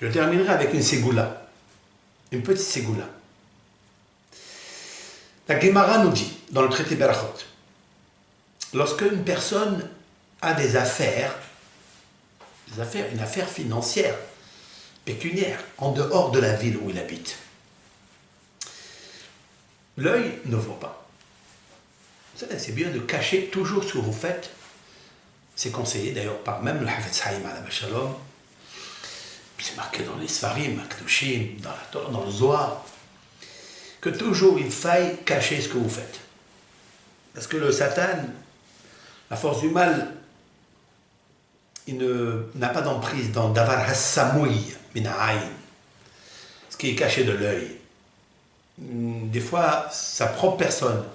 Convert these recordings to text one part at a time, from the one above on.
Je terminerai avec une ségoula, une petite ségoula. La Gemara nous dit, dans le traité Berachot, lorsque une personne a des affaires, une affaire financière, pécuniaire, en dehors de la ville où il habite, l'œil ne voit pas. C'est bien de cacher toujours ce que vous faites. C'est conseillé d'ailleurs par même le Hafetz Haïm à la Shalom. C'est marqué dans les Sfarim, Akdushim, dans la Torah, dans le Zohar, que toujours il faille cacher ce que vous faites. Parce que le Satan, la force du mal, il n'a pas d'emprise dans Davar Hassamoui, Mina'aïn, ce qui est caché de l'œil. Des fois, sa propre personne,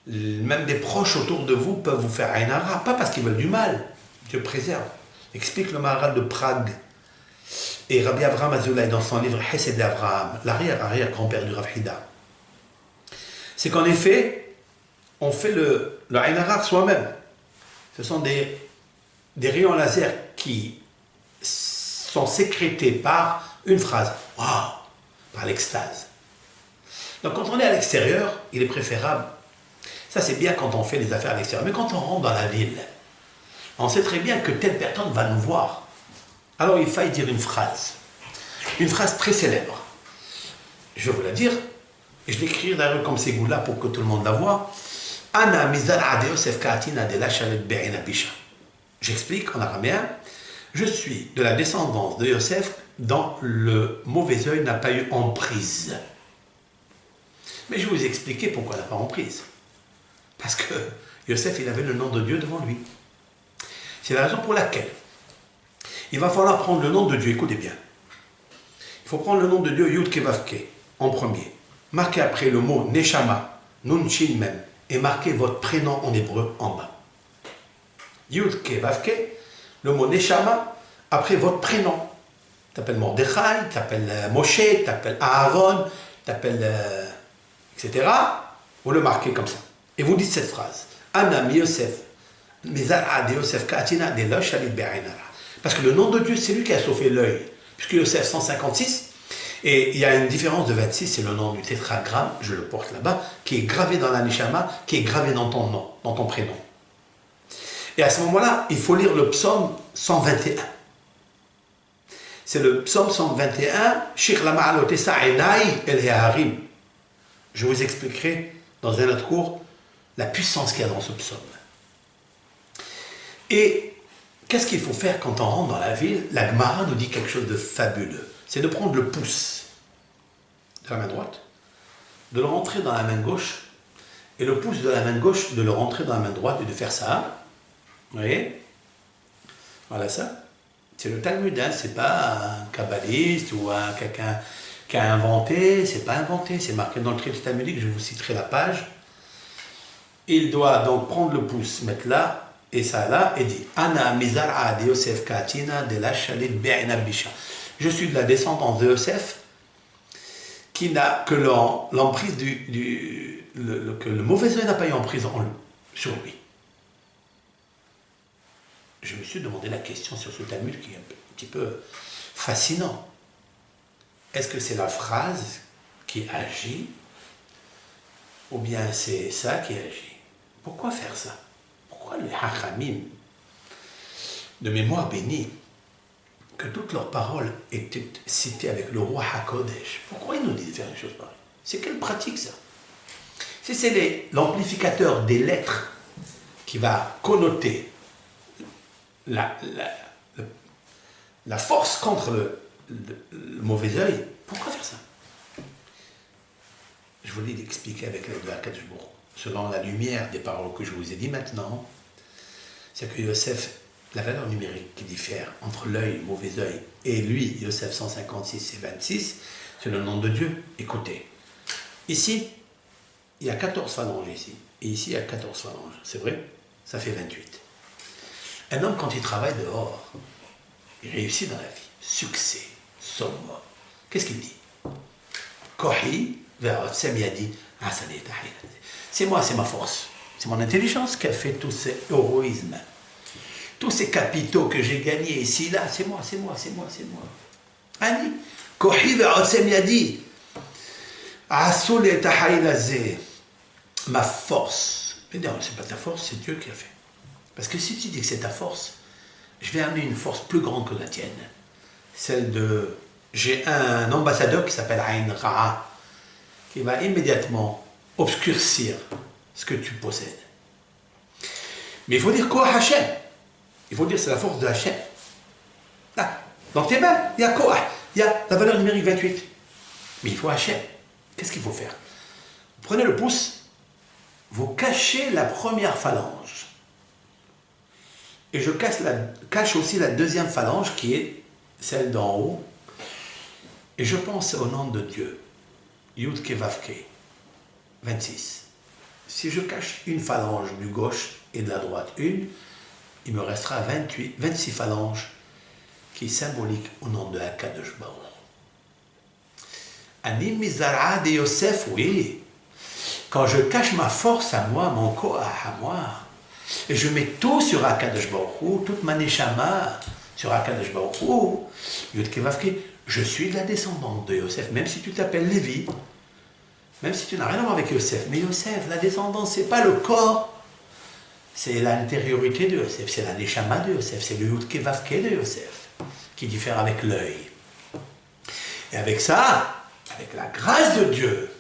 même des proches autour de vous peuvent vous faire un hara, pas parce qu'ils veulent du mal, Dieu préserve. Explique le Maharal de Prague et Rabbi Avraham Azoulay dans son livre Hesed d'Avraham, l'arrière-grand-père du Rav Hida. C'est qu'en effet, on fait le ein hara soi-même. Ce sont des rayons laser qui sont sécrétés par une phrase, waouh, par l'extase. Donc quand on est à l'extérieur, il est préférable, ça c'est bien quand on fait des affaires à l'extérieur, mais quand on rentre dans la ville, on sait très bien que telle personne va nous voir. Alors il faille dire une phrase très célèbre. Je vais vous la dire, et je l'écris d'ailleurs comme Ségoula pour que tout le monde la voie. Ana mizar ade Yosef kaatina de la chalet be'ina bisha. J'explique en araméen, je suis de la descendance de Yosef dont le mauvais œil n'a pas eu emprise. Mais je vais vous expliquer pourquoi il n'a pas emprise. Parce que Yosef, il avait le nom de Dieu devant lui. C'est la raison pour laquelle il va falloir prendre le nom de Dieu. Écoutez bien. Il faut prendre le nom de Dieu, Yud Kevavke, en premier. Marquez après le mot Neshama, Nun Shin Mem, et marquez votre prénom en hébreu en bas. Yud Kevavke, le mot Neshama, après votre prénom. Tu t'appelles Mordechai, tu t'appelles Moshe, tu t'appelles Aaron, tu t'appelles etc. Vous le marquez comme ça. Et vous dites cette phrase. Ana Yosef, Mizar Ade Yosef Katina de la Shalit Be'ainara. Parce que le nom de Dieu, c'est lui qui a sauvé l'œil. Puisque Yosef 156, et il y a une différence de 26, c'est le nom du tétragramme, je le porte là-bas, qui est gravé dans la Neshama, qui est gravé dans ton nom, dans ton prénom. Et à ce moment-là, il faut lire le psaume 121. C'est le psaume 121, Shir la ma'alotesa enai el harim. Je vous expliquerai dans un autre cours la puissance qu'il y a dans ce psaume. Et qu'est-ce qu'il faut faire quand on rentre dans la ville? La Gemara nous dit quelque chose de fabuleux. C'est de prendre le pouce de la main droite, de le rentrer dans la main gauche, et le pouce de la main gauche de le rentrer dans la main droite et de faire ça. Vous voyez? Voilà ça. C'est le Talmud, hein? C'est pas un kabbaliste ou quelqu'un qui a inventé, c'est pas inventé, c'est marqué dans le traité talmudique, je vous citerai la page. Il doit donc prendre le pouce, mettre là, et ça là, et dit Ana mizar de Yosef katina de la chalit be'ina bisha. Je suis de la descendance de Yosef qui n'a que l'emprise que le mauvais œil n'a pas eu emprise sur lui. Je me suis demandé la question sur ce Talmud qui est un petit peu fascinant. Est-ce que c'est la phrase qui agit ou bien c'est ça qui agit? Pourquoi faire ça? Pourquoi les Hachamim, de mémoire bénie, que toutes leurs paroles étaient citées avec le roi HaKodesh, pourquoi ils nous disent de faire une chose pareille? C'est quelle pratique ça? Si c'est l'amplificateur des lettres qui va connoter la force contre le mauvais œil, pourquoi faire ça? Je voulais l'expliquer avec l'aide de Akadosh Baruch Hu. Selon la lumière des paroles que je vous ai dit maintenant, c'est que Yosef, la valeur numérique qui diffère entre l'œil, mauvais œil, et lui, Yosef 156 et 26, c'est le nom de Dieu. Écoutez, ici, il y a 14 phalanges ici, et ici, il y a 14 phalanges. C'est vrai? Ça fait 28. Un homme, quand il travaille dehors, il réussit dans la vie. Succès, somme. Qu'est-ce qu'il dit? Kohi, ve'otsem yadi, asani tahil. C'est moi, c'est ma force. C'est mon intelligence qui a fait tous ces héroïsmes. Tous ces capitaux que j'ai gagnés ici, là, c'est moi, c'est moi, c'est moi, c'est moi. Ani, kohi ve'otzem yadi. Asu le tahayil hazeh. Ma force. Mais non, c'est pas ta force, c'est Dieu qui a fait. Parce que si tu dis que c'est ta force, je vais amener une force plus grande que la tienne. Celle de... J'ai un ambassadeur qui s'appelle Ayn Ra'a, qui va immédiatement obscurcir ce que tu possèdes. Mais il faut dire quoi Hachem? Il faut dire c'est la force de Hachem. Là, dans tes mains, il y a quoi? Il y a la valeur numérique 28. Mais il faut Hachem. Qu'est-ce qu'il faut faire? Vous prenez le pouce, vous cachez la première phalange. Et je cache aussi la deuxième phalange qui est celle d'en haut. Et je pense au nom de Dieu. Yud Ke Vav Ke. 26. Si je cache une phalange du gauche et de la droite, il me restera 26 phalanges qui symboliquent au nom de Akadosh Baruch. Ani Mizara de Yosef, oui. Quand je cache ma force à moi, mon koach à moi, et je mets tout sur Akadosh Baruch Hu, toute ma neshama sur Akadosh Baruch Hu, Yud Ke Vav Ke, je suis de la descendante de Yosef, même si tu t'appelles Lévi, même si tu n'as rien à voir avec Yosef. Mais Yosef, la descendance, c'est pas le corps, c'est l'intériorité de Yosef, c'est la neshama de Yosef, c'est le Yud Ke Vav Ke de Yosef, qui diffère avec l'œil. Et avec ça, avec la grâce de Dieu,